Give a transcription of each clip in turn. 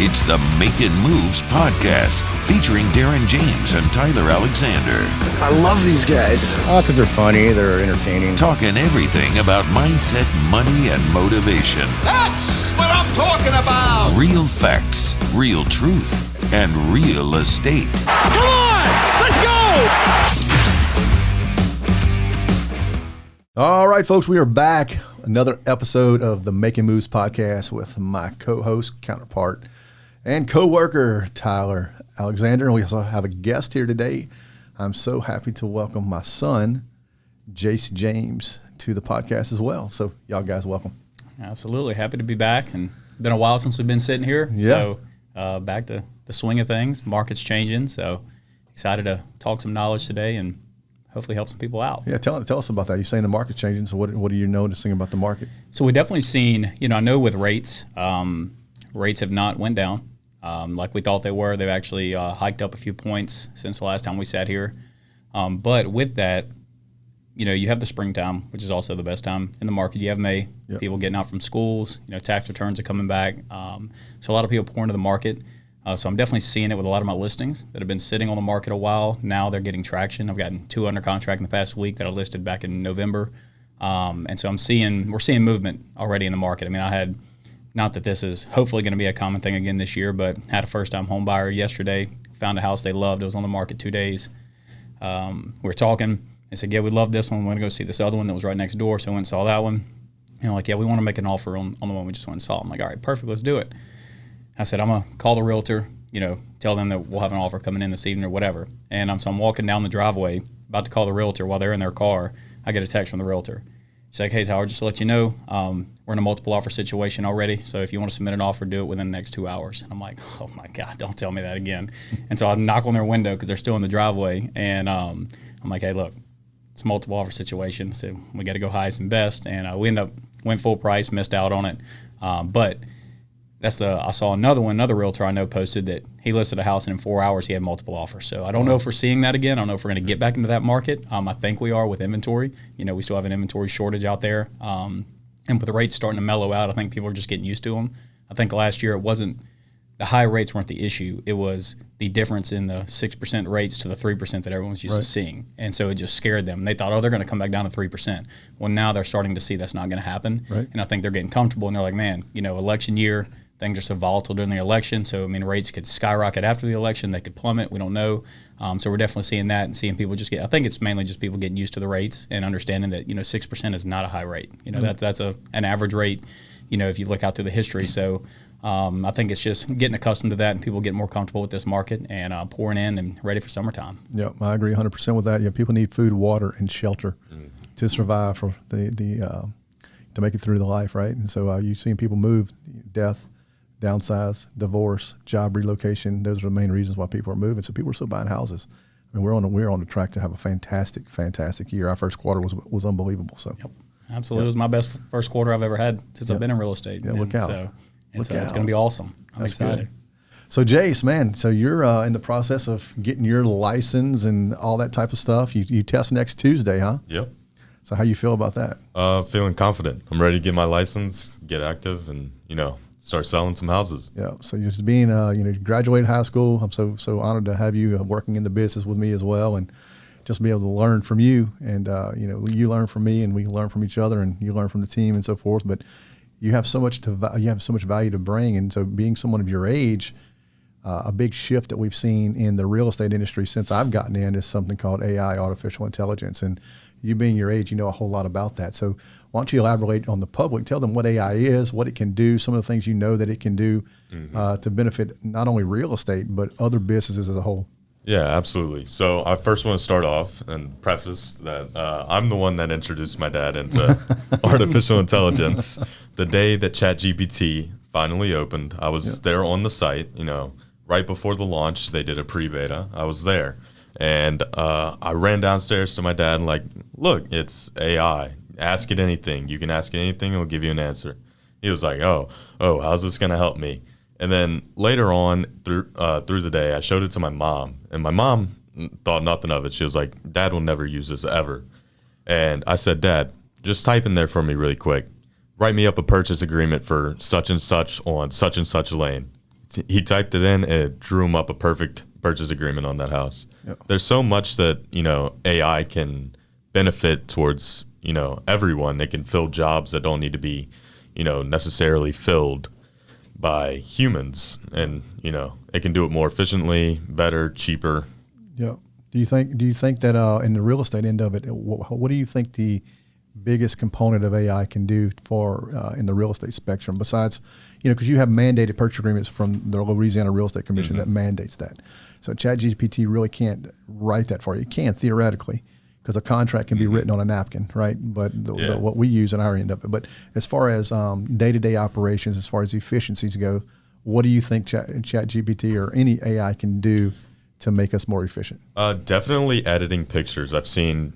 It's the Makin Moves Podcast, featuring Darren James and Tyler Alexander. I love these guys. Because they're funny, they're entertaining. Talking everything about mindset, money, and motivation. That's what I'm talking about. Real facts, real truth, and real estate. Come on, let's go. All right, folks, we are back. Another episode of the Makin Moves Podcast with my co-host, counterpart, and co-worker, Tyler Alexander. And we also have a guest here today. I'm so happy to welcome my son, Jace James, to the podcast as well. So y'all guys, welcome. Absolutely. Happy to be back. And been a while since we've been sitting here. Yeah. So back to the swing of things. Market's changing. So excited to talk some knowledge today and hopefully help some people out. Yeah, tell us about that. You're saying the market's changing. So what are you noticing about the market? So we definitely seen, I know with rates, rates have not went down like we thought they were. They've actually hiked up a few points since the last time we sat here. But with that, you have the springtime, which is also the best time in the market. You have May, Yep. People getting out from schools, tax returns are coming back. So a lot of people pour into the market. So I'm definitely seeing it with a lot of my listings that have been sitting on the market a while. Now they're getting traction. I've gotten 2 under contract in the past week that I listed back in November. And so we're seeing movement already in the market. I mean, I had, not that this is hopefully going to be a common thing again this year, but had a first-time home buyer yesterday, found a house they loved. It was on the market 2 days. We were talking. They said, yeah, we love this one. We want to go see this other one that was right next door. So I went and saw that one. Like, yeah, we want to make an offer on the one we just went and saw. I'm like, all right, perfect, let's do it. I said, I'm going to call the realtor, tell them that we'll have an offer coming in this evening or whatever. And so I'm walking down the driveway, about to call the realtor. While they're in their car, I get a text from the realtor. She's like, hey, Tyler, just to let you know, we're in a multiple offer situation already. So if you want to submit an offer, do it within the next 2 hours. And I'm like, oh, my God, don't tell me that again. And so I knock on their window because they're still in the driveway. And I'm like, hey, look, it's a multiple offer situation. So we got to go highest and best. And we went full price, missed out on it. But I saw another realtor I know posted that he listed a house and in 4 hours he had multiple offers. So I don't know if we're seeing that again. I don't know if we're going to get back into that market. I think we are with inventory. We still have an inventory shortage out there. And with the rates starting to mellow out, I think people are just getting used to them. I think last year the high rates weren't the issue. It was the difference in the 6% rates to the 3% that everyone's used to seeing. And so it just scared them. They thought, they're going to come back down to 3%. Well, now they're starting to see that's not going to happen. Right. And I think they're getting comfortable and they're like, man, election year, things are so volatile during the election. So, rates could skyrocket after the election. They could plummet. We don't know. So we're definitely seeing that and seeing people I think it's mainly just people getting used to the rates and understanding that, 6% is not a high rate. That's an average rate, if you look out through the history. So I think it's just getting accustomed to that and people getting more comfortable with this market and pouring in and ready for summertime. Yeah, I agree 100% with that. Yeah, people need food, water, and shelter to survive for to make it through the life, right? And so you've seen people move, death, downsize, divorce, job relocation. Those are the main reasons why people are moving. So people are still buying houses. We're on the track to have a fantastic year. Our first quarter was unbelievable. So yep, absolutely, It was my best first quarter I've ever had since I've been in real estate. Yeah, look out! It's going to be awesome. I'm excited. Good. So Jace, man, so you're in the process of getting your license and all that type of stuff. You test next Tuesday, huh? Yep. So how you feel about that? Feeling confident. I'm ready to get my license, get active, and start selling some houses. Yeah. So just being, you graduated high school. I'm so honored to have you working in the business with me as well, and just be able to learn from you. And you learn from me, and we learn from each other, and you learn from the team, and so forth. But you have so much value to bring, and so being someone of your age, a big shift that we've seen in the real estate industry since I've gotten in is something called AI, artificial intelligence, and you being your age, you know a whole lot about that. So why don't you elaborate on the public, tell them what AI is, what it can do, some of the things that it can do to benefit not only real estate, but other businesses as a whole. Yeah, absolutely. So I first want to start off and preface that I'm the one that introduced my dad into artificial intelligence. The day that ChatGPT finally opened, I was there on the site, right before the launch. They did a pre-beta. I was there. And I ran downstairs to my dad and look, it's AI. Ask it anything. You can ask it anything. It'll give you an answer. He was like, oh, how's this going to help me? And then later on through the day, I showed it to my mom. And my mom thought nothing of it. She was like, Dad will never use this ever. And I said, Dad, just type in there for me really quick. Write me up a purchase agreement for such and such on such and such lane. he typed it in, and it drew him up a perfect purchase agreement on that house. Yep. There's so much that, AI can benefit towards, everyone. It can fill jobs that don't need to be, necessarily filled by humans. And, it can do it more efficiently, better, cheaper. Yeah. Do you think that in the real estate end of it, what do you think the biggest component of AI can do for in the real estate spectrum besides, because you have mandated purchase agreements from the Louisiana Real Estate Commission that mandates that. So ChatGPT really can't write that for you. It can theoretically, because a contract can be written on a napkin, right? But what we use on our end of it. But as far as day-to-day operations, as far as efficiencies go, what do you think ChatGPT or any AI can do to make us more efficient? Definitely editing pictures. I've seen,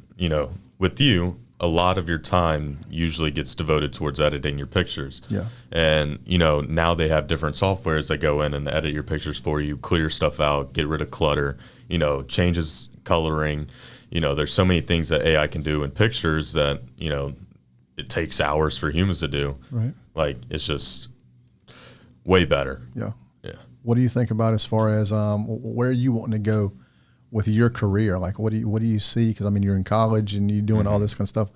with you, a lot of your time usually gets devoted towards editing your pictures. Yeah. And, now they have different softwares that go in and edit your pictures for you, clear stuff out, get rid of clutter, changes coloring. There's so many things that AI can do in pictures that, it takes hours for humans to do. Right. Like, it's just way better. Yeah. Yeah. What do you think about as far as where are you wanting to go with your career? Like, what do you see? Because you're in college and you're doing all this kind of stuff.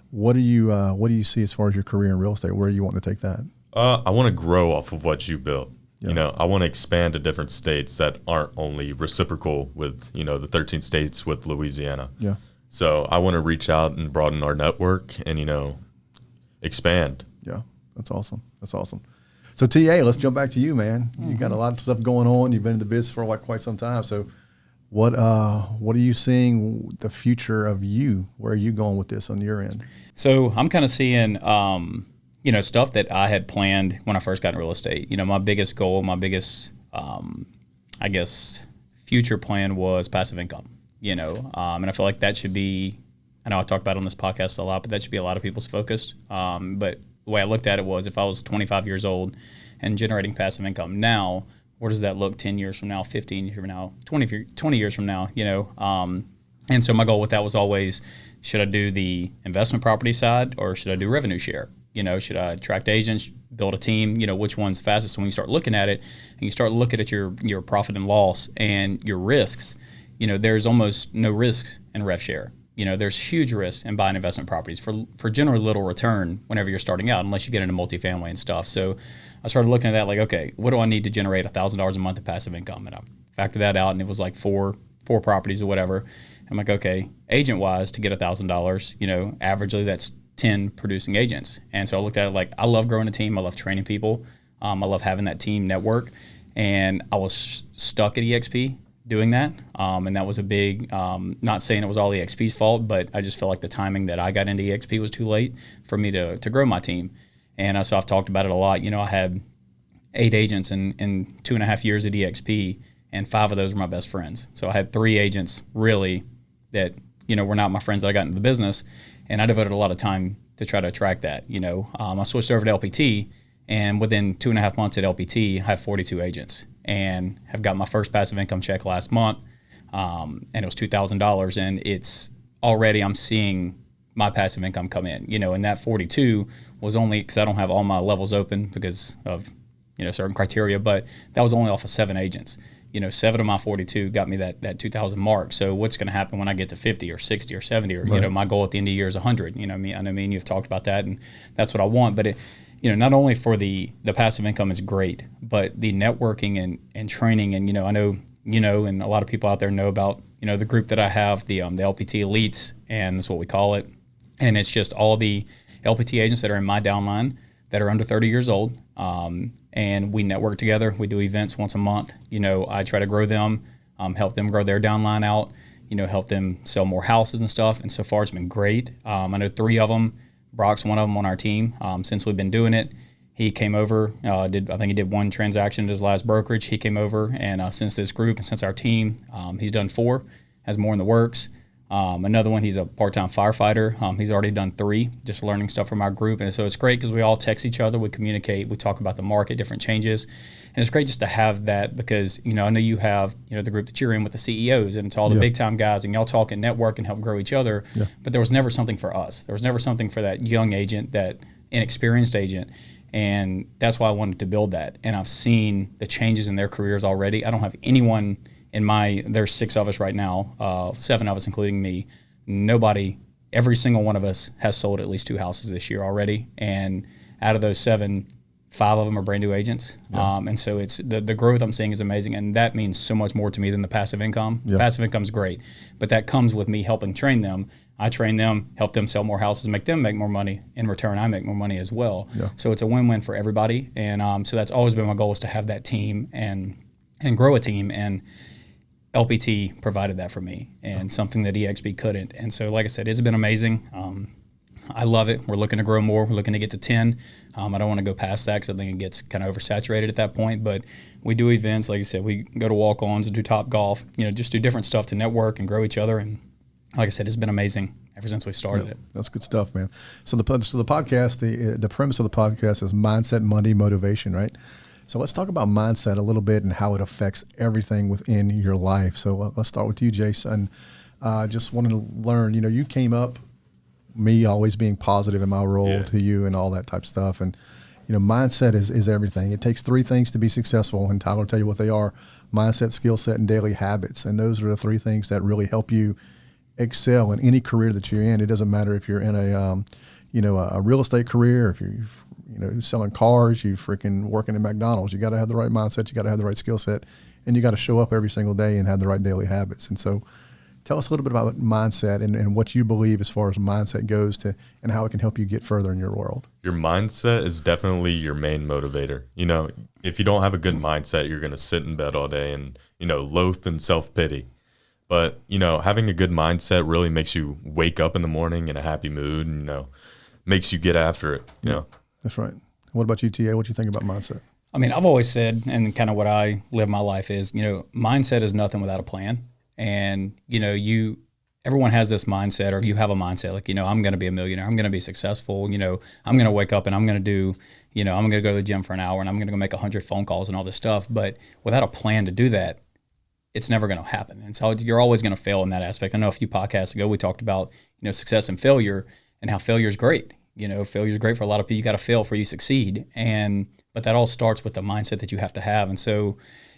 What do you see as far as your career in real estate? Where do you want to take that? I want to grow off of what you built. Yeah. I want to expand to different states that aren't only reciprocal with, the 13 states with Louisiana. Yeah. So I want to reach out and broaden our network and, expand. Yeah. That's awesome. So TA, let's jump back to you, man. You got a lot of stuff going on. You've been in the business for quite some time. So what are you seeing the future of you? Where are you going with this on your end? So I'm kind of seeing, stuff that I had planned when I first got in real estate. My biggest goal, my biggest, future plan was passive income, and I feel like that should be, I know I talk about it on this podcast a lot, but that should be a lot of people's focus. But the way I looked at it was, if I was 25 years old and generating passive income now, where does that look 10 years from now, 15 years from now, 20 years from now, And so my goal with that was always, should I do the investment property side or should I do revenue share? Should I attract agents, build a team? Which one's fastest? So when you start looking at it and you start looking at your profit and loss and your risks, there's almost no risks in rev share. There's huge risks in buying investment properties for generally little return whenever you're starting out, unless you get into multifamily and stuff. So I started looking at that like, okay, what do I need to generate $1,000 a month of passive income? And I factored that out, and it was like four properties or whatever. I'm like, okay, agent-wise, to get $1,000, averagely that's 10 producing agents. And so I looked at it like, I love growing a team. I love training people. I love having that team network. And I was stuck at EXP doing that. And that was a big, not saying it was all EXP's fault, but I just felt like the timing that I got into EXP was too late for me to grow my team. And so I've talked about it a lot. I had 8 agents in 2.5 years at EXP, and 5 of those were my best friends. So I had 3 agents really that, were not my friends that I got into the business. And I devoted a lot of time to try to attract that. I switched over to LPT, and within 2.5 months at LPT, I have 42 agents and have got my first passive income check last month. And it was $2,000, and it's already, I'm seeing my passive income come in, and that 42 was only because I don't have all my levels open because of, certain criteria, but that was only off of 7 agents. 7 of my 42 got me that 2,000 mark. So what's going to happen when I get to 50 or 60 or 70 or, right. My goal at the end of the year is 100, I know me and you've talked about that, and that's what I want. But it, not only for the passive income is great, but the networking and training. And, I know, and a lot of people out there know about, the group that I have, the LPT elites, and that's what we call it. And it's just all the LPT agents that are in my downline that are under 30 years old. And we network together. We do events once a month. I try to grow them, help them grow their downline out, help them sell more houses and stuff. And so far it's been great. I know 3 of them. Brock's one of them on our team. Since we've been doing it, he came over, I think he did 1 transaction at his last brokerage. He came over, and since this group and since our team, he's done 4, has more in the works. Another one, he's a part-time firefighter. He's already done 3, just learning stuff from our group. And so it's great because we all text each other, we communicate, we talk about the market, different changes. And it's great just to have that because, I know you have, the group that you're in with the CEOs, and it's all the big time guys, and y'all talk and network and help grow each other. Yeah. But there was never something for us. There was never something for that young agent, that inexperienced agent. And that's why I wanted to build that. And I've seen the changes in their careers already. I don't have anyone there's 6 of us right now, 7 of us, including me. Nobody, every single one of us has sold at least 2 houses this year already. And out of those 7, 5 of them are brand new agents. Yeah. And so it's the growth I'm seeing is amazing. And that means so much more to me than the passive income. Yeah. Passive income is great, but that comes with me helping train them. I train them, help them sell more houses, make them make more money. In return, I make more money as well. Yeah. So it's a win-win for everybody. And so that's always been my goal, is to have that team and grow a team. And LPT provided that for me, and something that EXP couldn't. And so, like I said, it's been amazing. I love it. We're looking to grow more. We're looking to get to 10. I don't want to go past that, because I think it gets kind of oversaturated at that point. But we do events. Like I said, we go to walk-ons and do Top Golf, just do different stuff to network and grow each other. And like I said, it's been amazing ever since we started it. That's good stuff, man. So the podcast, the premise of the podcast is Mindset Monday Motivation, right? So let's talk about mindset a little bit and how it affects everything within your life. So let's start with you, Jason. Just wanted to learn, you came up, me always being positive in my role to you and all that type of stuff. And, mindset is everything. It takes 3 things to be successful, and Tyler will tell you what they are: mindset, skill set, and daily habits. And those are the 3 things that really help you excel in any career that you're in. It doesn't matter if you're in a real estate career, if you're selling cars, you freaking working at McDonald's. You got to have the right mindset, you got to have the right skill set, and you got to show up every single day and have the right daily habits. And so tell us a little bit about mindset and what you believe as far as mindset goes and how it can help you get further in your world. Your mindset is definitely your main motivator. If you don't have a good mindset, you're going to sit in bed all day and, loathe and self-pity. But, having a good mindset really makes you wake up in the morning in a happy mood and, makes you get after it, That's right. What about you, TA? What do you think about mindset? I mean, I've always said, and kind of what I live my life is, mindset is nothing without a plan. And, everyone has this mindset, or you have a mindset like, I'm going to be a millionaire. I'm going to be successful. I'm going to wake up and I'm going to do, I'm going to go to the gym for an hour and I'm going to go make 100 phone calls and all this stuff. But without a plan to do that, it's never going to happen. And so you're always going to fail in that aspect. I know a few podcasts ago, we talked about, success and failure and how failure is great. Failure is great for a lot of people. You got to fail before you succeed. But that all starts with the mindset that you have to have. And so,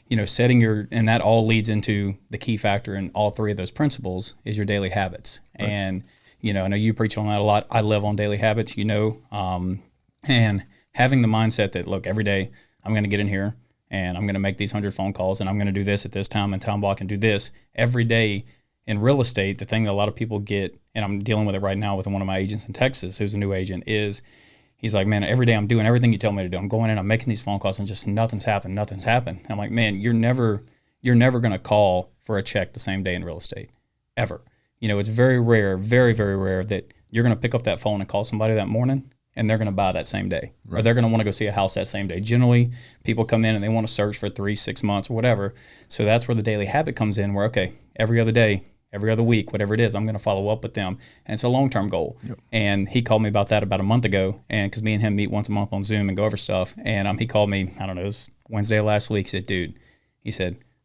and that all leads into the key factor in all 3 of those principles is your daily habits. Right. And, I know you preach on that a lot. I live on daily habits, and having the mindset that, look, every day I'm going to get in here and I'm going to make these 100 phone calls and I'm going to do this at this time and time block and do this every day. In real estate, the thing that a lot of people get, and I'm dealing with it right now with one of my agents in Texas who's a new agent, is he's like, man, every day I'm doing everything you tell me to do. I'm going in, I'm making these phone calls, and just nothing's happened. I'm like, man, you're never going to call for a check the same day in real estate, ever. It's very rare, very, very rare that you're going to pick up that phone and call somebody that morning and they're going to buy that same day, right, or they're going to want to go see a house that same day. Generally, people come in and they want to search for 3-6 months or whatever. So that's where the daily habit comes in, where, okay, every other day, every other week, whatever it is, I'm going to follow up with them. And it's a long-term goal. Yep. And he called me about that about a month ago. And because me and him meet once a month on Zoom and go over stuff. And he called me, I don't know, it was Wednesday of last week. He said, dude,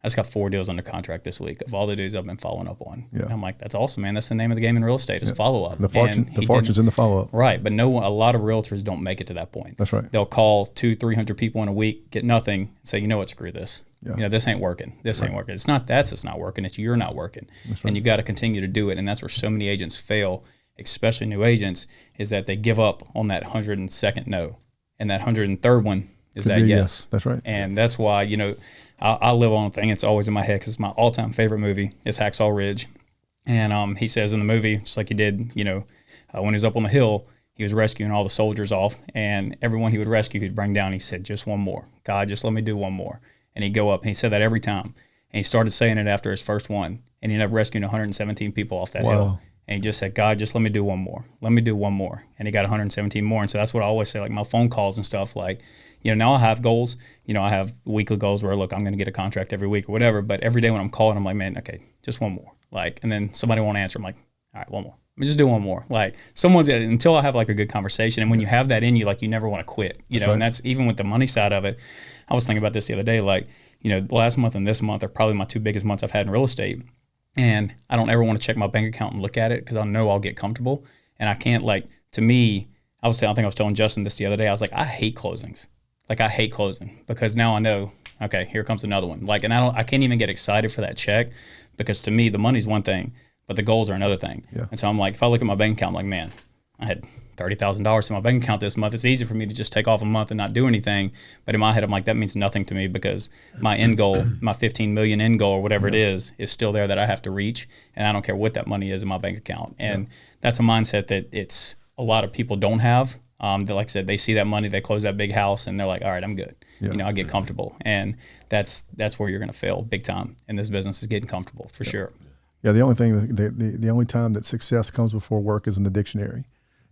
I just got 4 deals under contract this week of all the dudes I've been following up on. Yeah. And I'm like, that's awesome, man. That's the name of the game in real estate, is follow-up. The fortune's in the follow-up. Right. But a lot of realtors don't make it to that point. That's right. They'll call 200-300 people in a week, get nothing, and say, you know what, screw this. Yeah. This ain't working. This ain't working. It's not that's just not working. It's you're not working. That's right. And you got to continue to do it. And that's where so many agents fail, especially new agents, is that they give up on that 102nd no. And that 103rd one is that yes. That's right. And that's why, I live on a thing. It's always in my head because my all-time favorite movie is Hacksaw Ridge. And he says in the movie, just like he did, when he was up on the hill, he was rescuing all the soldiers off. And everyone he would rescue, he'd bring down. He said, just one more. God, just let me do one more. And he'd go up. And he said that every time. And he started saying it after his first one. And he ended up rescuing 117 people off that hill. And he just said, God, just let me do one more. Let me do one more. And he got 117 more. And so that's what I always say, like my phone calls and stuff, like, now I have goals. I have weekly goals where, look, I'm going to get a contract every week or whatever. But every day when I'm calling, I'm like, man, okay, just one more. And then somebody won't answer. I'm like, all right, one more. Let me just do one more. Until I have a good conversation. And when you have that in you, you never want to quit, right. And that's even with the money side of it. I was thinking about this the other day, last month and this month are probably my 2 biggest months I've had in real estate. And I don't ever want to check my bank account and look at it because I know I'll get comfortable. And I can't, to me, I think I was telling Justin this the other day. I was like, I hate closings. Like I hate closing because now I know, okay, here comes another one. Like, and I can't even get excited for that check because to me, the money's one thing, but the goals are another thing. Yeah. And so I'm like, if I look at my bank account, I'm like, man, I had $30,000 in my bank account this month. It's easy for me to just take off a month and not do anything. But in my head, I'm like, that means nothing to me because my end goal, my 15 million end goal or whatever it is still there that I have to reach. And I don't care what that money is in my bank account. And that's a mindset that it's a lot of people don't have. That, like I said, they see that money, they close that big house, and they're like, all right, I'm good. Yeah. I get comfortable. And that's where you're going to fail big time in this business is getting comfortable for sure. Yeah, the only thing, the only time that success comes before work is in the dictionary.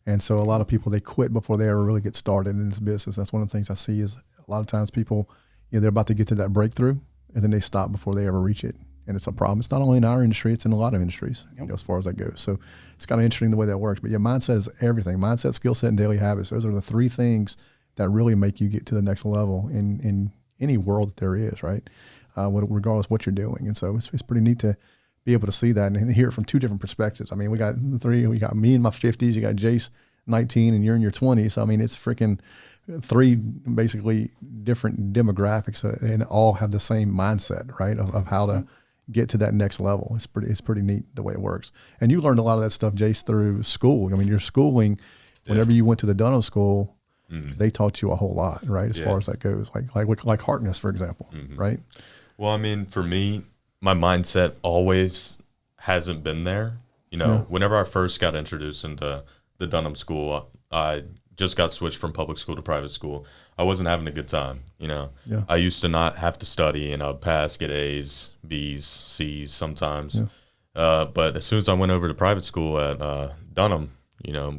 And so a lot of people, they quit before they ever really get started in this business. That's one of the things I see is a lot of times people, they're about to get to that breakthrough, and then they stop before they ever reach it. And it's a problem. It's not only in our industry, it's in a lot of industries, as far as that goes. So it's kind of interesting the way that works. But mindset is everything. Mindset, skill set, and daily habits. Those are the three things that really make you get to the next level in any world that there is, right? Regardless of what you're doing. And so it's pretty neat to be able to see that and hear it from two different perspectives. I mean, we got me in my 50s, you got Jace 19, and you're in your 20s. So, I mean, it's freaking three basically different demographics and all have the same mindset, right, of how to get to that next level. It's pretty neat the way it works. And you learned a lot of that stuff, Jace, through school. I mean, your schooling, whenever you went to the Dunham School, they taught you a whole lot, right? As far as that goes, like Harkness, for example, right? Well, I mean, for me, my mindset always hasn't been there. Whenever I first got introduced into the Dunham School, I just got switched from public school to private school. I wasn't having a good time, I used to not have to study, and I'd pass, get A's, B's, C's sometimes. But as soon as I went over to private school at Dunham,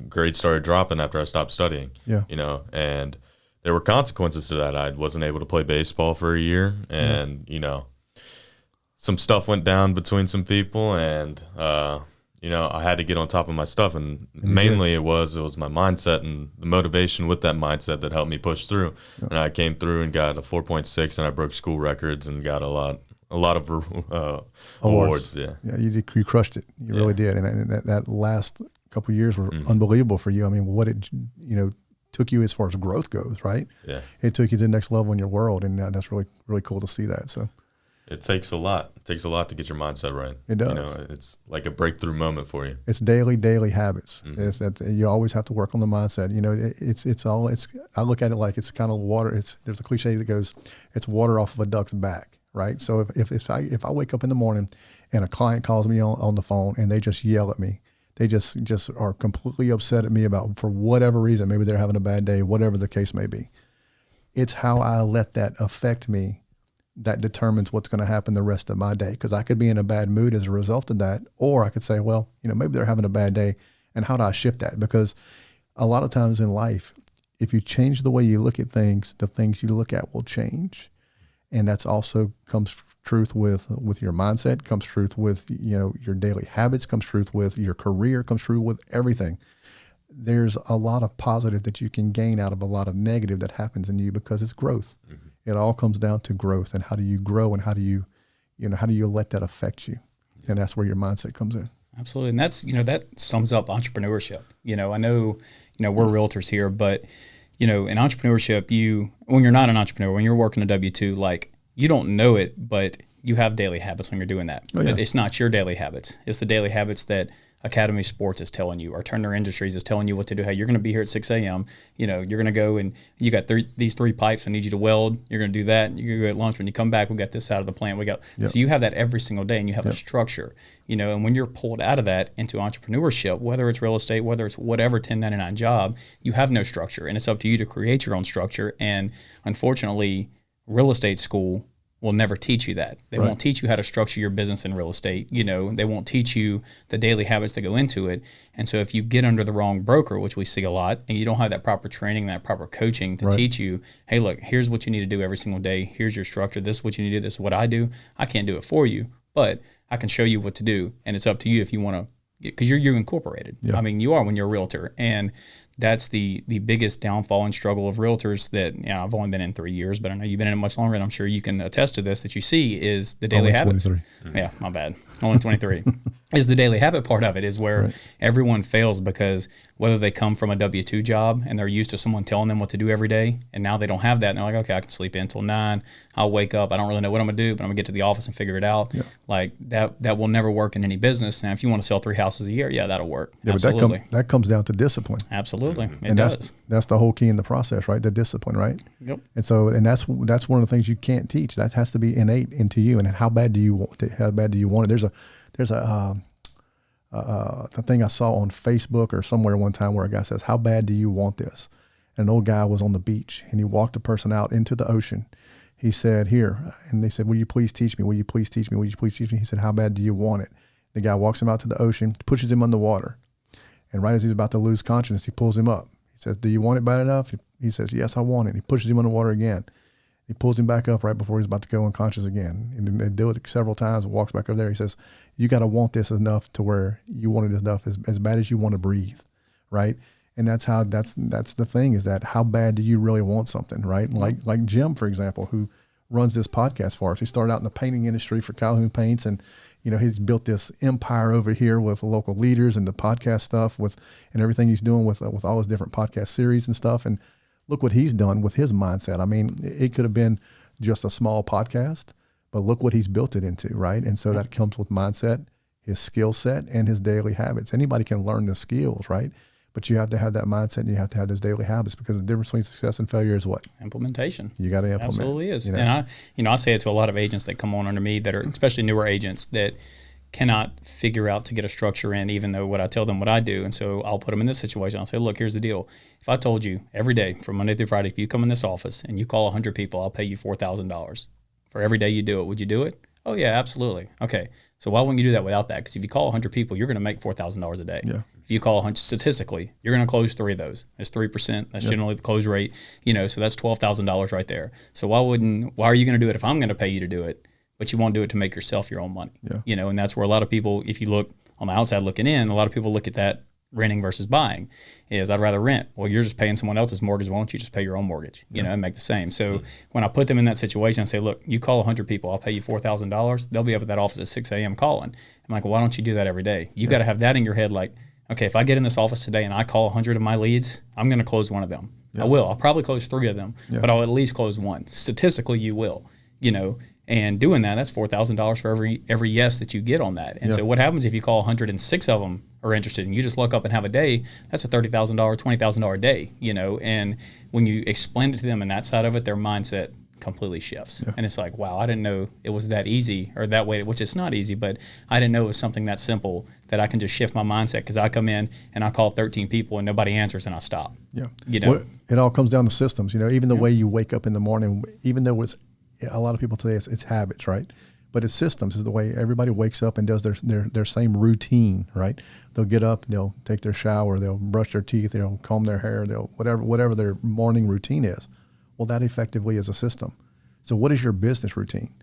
grades started dropping after I stopped studying, and there were consequences to that. I wasn't able to play baseball for a year, and, some stuff went down between some people, and, I had to get on top of my stuff, and mainly it was my mindset and the motivation with that mindset that helped me push through. And I came through and got a 4.6, and I broke school records and got a lot of awards. Yeah, you crushed it. You really did. And that last couple of years were unbelievable for you. I mean, what it took you as far as growth goes, right? Yeah, it took you to the next level in your world, and that's really really cool to see that. So. It takes a lot. It takes a lot to get your mindset right. It does. It's like a breakthrough moment for you. It's daily habits. It's that you always have to work on the mindset. I look at it like it's kind of water. There's a cliche that goes, it's water off of a duck's back, right? So if I wake up in the morning and a client calls me on the phone and they just yell at me, they just are completely upset at me for whatever reason, maybe they're having a bad day, whatever the case may be. It's how I let that affect me that determines what's going to happen the rest of my day. Because I could be in a bad mood as a result of that, or I could say, well, maybe they're having a bad day, and how do I shift that? Because a lot of times in life, if you change the way you look at things, the things you look at will change. And that's also comes truth with your mindset, comes truth with, your daily habits, comes truth with your career, comes true with everything. There's a lot of positive that you can gain out of a lot of negative that happens in you because it's growth. It all comes down to growth, and how do you grow, and how do you let that affect you? And that's where your mindset comes in. Absolutely. And that's, that sums up entrepreneurship. I know, we're realtors here, but, in entrepreneurship, when you're not an entrepreneur, when you're working a W-2, like you don't know it, but you have daily habits when you're doing that. Oh, yeah. But it's not your daily habits. It's the daily habits that Academy Sports is telling you, or Turner Industries is telling you what to do. Hey, you're going to be here at 6 a.m. You're going to go and you got these three pipes. I need you to weld. You're going to do that. You're going to go at lunch. When you come back, we got this side of the plant. So you have that every single day, and you have a structure. And when you're pulled out of that into entrepreneurship, whether it's real estate, whether it's whatever 1099 job, you have no structure, and it's up to you to create your own structure. And unfortunately, real estate school will never teach you that. They won't teach you how to structure your business in real estate. They won't teach you the daily habits that go into it. And so if you get under the wrong broker, which we see a lot, and you don't have that proper training, that proper coaching to teach you, hey, look, here's what you need to do every single day. Here's your structure. This is what you need to do. This is what I do. I can't do it for you, but I can show you what to do. And it's up to you if you want to, because you're incorporated. Yeah. I mean, you are when you're a realtor. And that's the biggest downfall and struggle of realtors that, I've only been in 3 years, but I know you've been in it much longer, and I'm sure you can attest to this, that you see is the daily habits. 23. Yeah, my bad. Only 23. is the daily habit part of it, is where everyone fails, because whether they come from a W-2 job and they're used to someone telling them what to do every day, and now they don't have that, and they're like, okay, I can sleep in until 9, I'll wake up, I don't really know what I'm gonna do, but I'm gonna get to the office and figure it out. Like that will never work in any business. Now, if you want to sell 3 houses a year, that'll work. Absolutely. But that comes down to discipline. Absolutely, it does. That's the whole key in the process, right? The discipline, right? Yep. And that's one of the things you can't teach. That has to be innate into you. And how bad do you want it? How bad do you want it? There's the thing I saw on Facebook or somewhere one time where a guy says, how bad do you want this? And an old guy was on the beach and he walked a person out into the ocean. He said, here, and they said, will you please teach me? Will you please teach me? Will you please teach me? He said, how bad do you want it? The guy walks him out to the ocean, pushes him underwater. And right as he's about to lose consciousness, he pulls him up. He says, do you want it bad enough? He says, yes, I want it. He pushes him underwater again. He pulls him back up right before he's about to go unconscious again. And they do it several times, walks back over there. He says, you got to want this enough to where you want it enough as bad as you want to breathe, right? And that's the thing, is that how bad do you really want something, right? Like Jim, for example, who runs this podcast for us. He started out in the painting industry for Calhoun Paints, and he's built this empire over here with local leaders and the podcast stuff and everything he's doing with all his different podcast series and stuff. And look what he's done with his mindset. I mean, it could have been just a small podcast, but look what he's built it into, right? And so that comes with mindset, his skill set, and his daily habits. Anybody can learn the skills, right? But you have to have that mindset, and you have to have those daily habits, because the difference between success and failure is what? Implementation. You got to implement. Absolutely is. And I say it to a lot of agents that come on under me that are, especially newer agents, that cannot figure out to get a structure in, even though what I tell them what I do. And so I'll put them in this situation. I'll say, look, here's the deal. If I told you every day from Monday through Friday, if you come in this office and you call 100 people, I'll pay you $4,000 for every day you do it. Would you do it? Oh yeah, absolutely. Okay. So why wouldn't you do that without that? Because if you call 100 people, you're going to make $4,000 a day. Yeah. If you call 100, statistically, you're going to close 3 of those. That's 3%. That's generally the close rate. So that's $12,000 right there. So why are you going to do it if I'm going to pay you to do it, but you won't do it to make yourself your own money? Yeah. And that's where a lot of people, if you look on the outside looking in, a lot of people look at that renting versus buying is, I'd rather rent. Well, you're just paying someone else's mortgage. Why don't you just pay your own mortgage, and make the same? So when I put them in that situation, I say, look, you call 100 people, I'll pay you $4,000. They'll be up at that office at 6 a.m. calling. I'm like, well, why don't you do that every day? You got to have that in your head. Like, okay, if I get in this office today and I call 100 of my leads, I'm going to close one of them. I will. I'll probably close 3 of them, but I'll at least close one. Statistically, you will, and doing that, that's $4,000 for every yes that you get on that. And so what happens if you call 106 of them are interested and you just look up and have a day, that's a $30,000, $20,000 day, and when you explain it to them and that side of it, their mindset completely shifts. And it's like, wow, I didn't know it was that easy or that way, which it's not easy, but I didn't know it was something that simple that I can just shift my mindset, because I come in and I call 13 people and nobody answers and I stop. Well, it all comes down to systems, even the way you wake up in the morning, even though a lot of people today, it's habits, right? But it's systems. Is the way everybody wakes up and does their same routine, right? They'll get up, they'll take their shower, they'll brush their teeth, they'll comb their hair, they'll whatever their morning routine is. Well, that effectively is a system. So what is your business routine?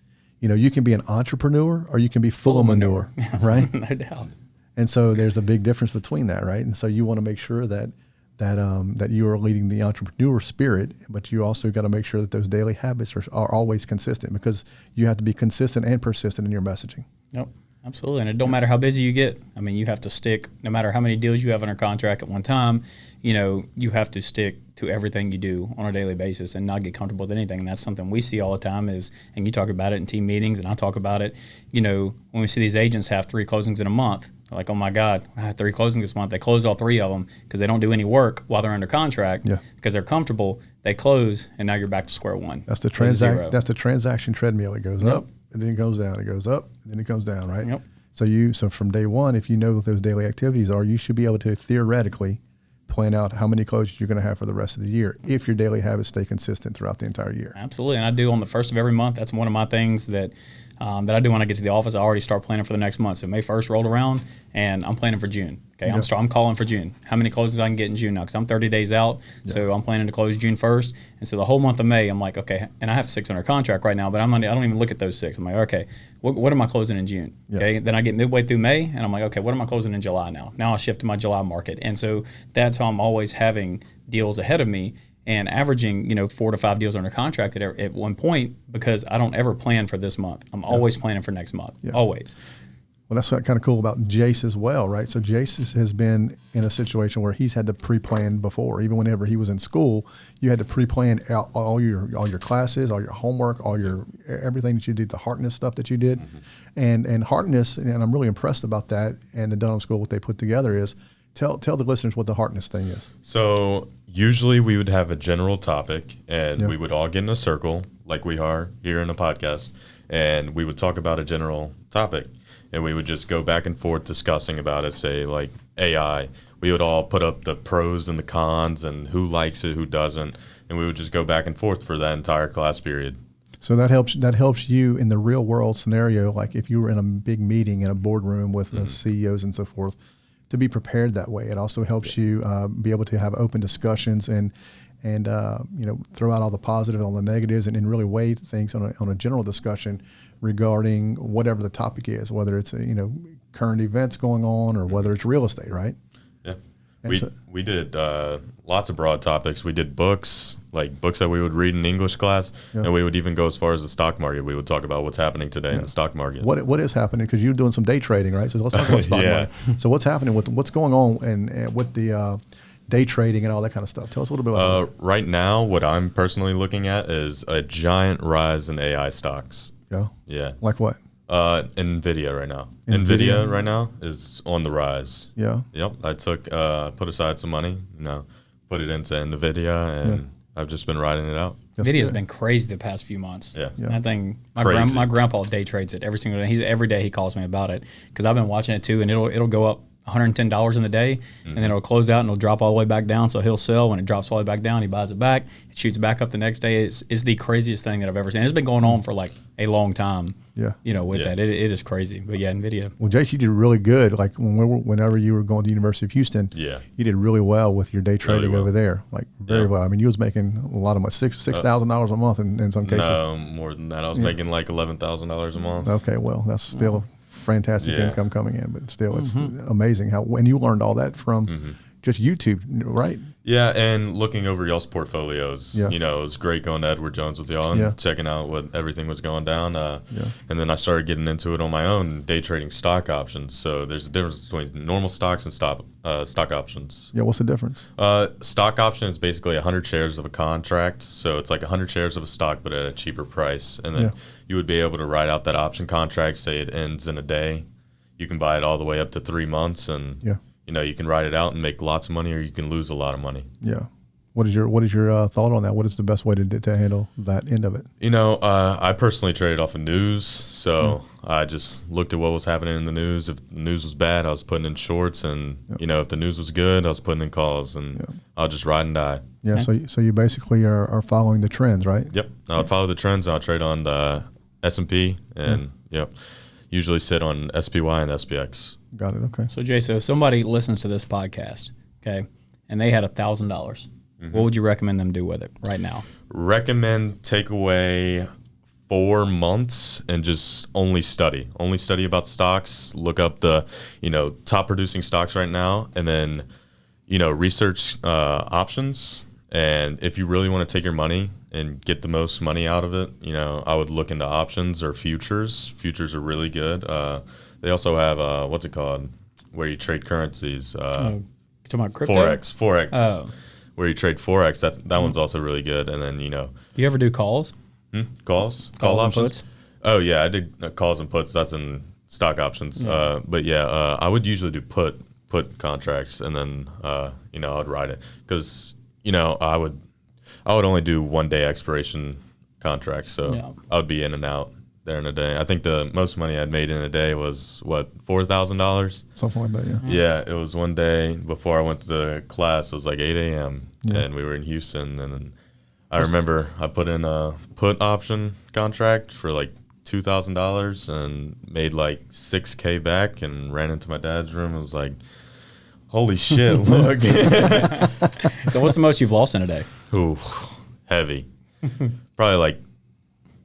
You can be an entrepreneur or you can be full of manure, right? No doubt. And so there's a big difference between that, right? And so you want to make sure that you are leading the entrepreneur spirit, but you also got to make sure that those daily habits are always consistent, because you have to be consistent and persistent in your messaging. Yep, absolutely. And it don't matter how busy you get. I mean, you have to stick, no matter how many deals you have under contract at one time, you have to stick to everything you do on a daily basis and not get comfortable with anything. And that's something we see all the time and you talk about it in team meetings and I talk about it, when we see these agents have 3 closings in a month, like, oh my God, I had 3 closings this month. They close all 3 of them because they don't do any work while they're under contract because they're comfortable. They close and now you're back to square one. That's the transaction treadmill. It goes up and then it goes down. It goes up and then it comes down, right? Yep. So from day one, if you know what those daily activities are, you should be able to theoretically plan out how many closures you're going to have for the rest of the year if your daily habits stay consistent throughout the entire year. Absolutely. And I do on the first of every month. That's one of my things that I do when I get to the office. I already start planning for the next month. So May 1st rolled around and I'm planning for June. Okay, I'm calling for June. How many closings I can get in June now? Because I'm 30 days out, so I'm planning to close June 1st. And so the whole month of May, I'm like, okay, and I have 6 under contract right now, but I don't even look at those 6. I'm like, okay, what am I closing in June? Okay, then I get midway through May, and I'm like, okay, what am I closing in July now? Now I'll shift to my July market. And so that's how I'm always having deals ahead of me and averaging, 4 to 5 deals under contract at one point, because I don't ever plan for this month. I'm always planning for next month, always. Well, that's kind of cool about Jace as well, right? So Jace has been in a situation where he's had to pre-plan before. Even whenever he was in school, you had to pre-plan out all your classes, all your homework, all your everything that you did, the Harkness stuff that you did, and Harkness. And I'm really impressed about that. And the Dunham School, what they put together is tell the listeners what the Harkness thing is. So usually we would have a general topic, and we would all get in a circle like we are here in a podcast, and we would talk about a general topic. And we would just go back and forth discussing about it, say like AI. We would all put up the pros and the cons and who likes it, who doesn't. And we would just go back and forth for that entire class period. So that helps you in the real world scenario, like if you were in a big meeting in a boardroom with the CEOs and so forth, to be prepared that way. It also helps you be able to have open discussions and throw out all the positive and all the negatives and really weigh things on a general discussion regarding whatever the topic is, whether it's current events going on or whether it's real estate, right? Yeah, And we did lots of broad topics. We did books, like books that we would read in English class, and we would even go as far as the stock market. We would talk about what's happening today in the stock market. What is happening? Because you're doing some day trading, right? So let's talk about stock market. So what's happening with what's going on and with the day trading and all that kind of stuff? Tell us a little bit about that. Right now, what I'm personally looking at is a giant rise in AI stocks. Yeah. Like what? NVIDIA right now. NVIDIA right now is on the rise. Yeah. Yep. I put aside some money, put it into NVIDIA, and I've just been riding it out. NVIDIA's been crazy the past few months. Yeah. That thing, my grandpa day trades it every single day. Every day he calls me about it because I've been watching it too, and it'll go up $110 in the day, and then it'll close out and it'll drop all the way back down. So he'll sell when it drops all the way back down. He buys it back, it shoots back up the next day. It's the craziest thing that I've ever seen. It's been going on for like a long time. Yeah. With that, it is crazy. But yeah, NVIDIA. Well, Jace, you did really good. Like whenever you were going to the University of Houston, you did really well with your day trading over there. Like very well. I mean, you was making a lot of money, $6,000 a month in some cases. No, more than that. I was making like $11,000 a month. Okay, well, that's still fantastic income coming in, but still, it's amazing when you learned all that from just YouTube, right? Yeah, and looking over y'all's portfolios, it was great going to Edward Jones with y'all and checking out what everything was going down. And then I started getting into it on my own, day trading stock options. So there's a difference between normal stocks and stock options. Yeah, what's the difference? Stock option is basically 100 shares of a contract. So it's like 100 shares of a stock, but at a cheaper price. And then you would be able to write out that option contract, say it ends in a day. You can buy it all the way up to 3 months, and you can write it out and make lots of money, or you can lose a lot of money. Yeah. What is your thought on that? What is the best way to handle that end of it? I personally traded off of news, so I just looked at what was happening in the news. If the news was bad, I was putting in shorts, and if the news was good, I was putting in calls, and I'll just ride and die. Yeah. So you basically are following the trends, right? Yep. I would follow the trends. I'll trade on the S&P, and usually sit on SPY and SPX. Got it. Okay. So Jay, so if somebody listens to this podcast, okay, and they had $1,000, what would you recommend them do with it right now? Recommend take away 4 months and just only study about stocks. Look up the top producing stocks right now, and then research options. And if you really want to take your money and get the most money out of it, I would look into options or futures. Futures are really good. They also have what's it called, where you trade currencies. Talking about crypto? Forex. Oh. Where you trade Forex. That one's also really good. And then Do you ever do calls? Calls? Call options? and puts? Oh yeah, I did calls and puts. That's in stock options. Yeah. But I would usually do put contracts, and then I would ride it because I would only do 1 day expiration contracts, so I would be in and out there in a day. I think the most money I'd made in a day was $4,000, something like that. Yeah, it was 1 day before I went to the class. It was like 8 a.m. and we were in Houston, and then I remember I put in a put option contract for like $2,000 and made like $6K back, and ran into my dad's room and was like, holy shit, look. So what's the most you've lost in a day? Ooh, heavy. Probably like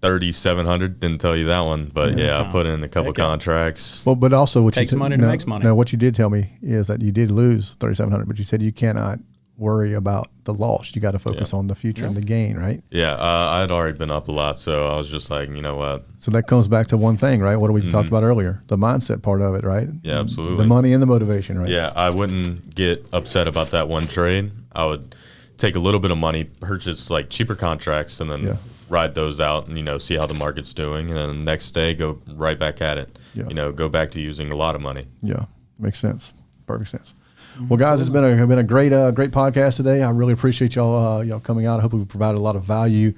3,700. Didn't tell you that one, but I put in a couple contracts. Well, but also what takes money to make money. No, what you did tell me is that you did lose 3,700, but you said you cannot worry about the loss. You got to focus on the future and the gain, right? Yeah, I had already been up a lot, so I was just like, you know what? So that comes back to one thing, right? What we talked about earlier, the mindset part of it, right? Yeah, absolutely. The money and the motivation, right? Yeah, I wouldn't get upset about that one trade. I would take a little bit of money, purchase like cheaper contracts, and then ride those out and, you know, see how the market's doing. And then the next day, go right back at it. Yeah. You know, go back to using a lot of money. Yeah, makes sense. Perfect sense. Well, guys, it's been a great podcast today. I really appreciate y'all coming out. I hope we provided a lot of value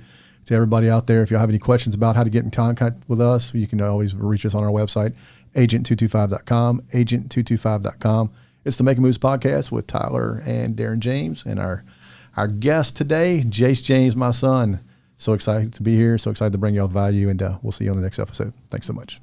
to everybody out there. If you have any questions about how to get in contact with us, you can always reach us on our website, agent225.com, agent225.com. It's the Makin Moves Podcast with Tyler and Darren James, and our guest today, Jace James, my son. So excited to be here. So excited to bring y'all value, and we'll see you on the next episode. Thanks so much.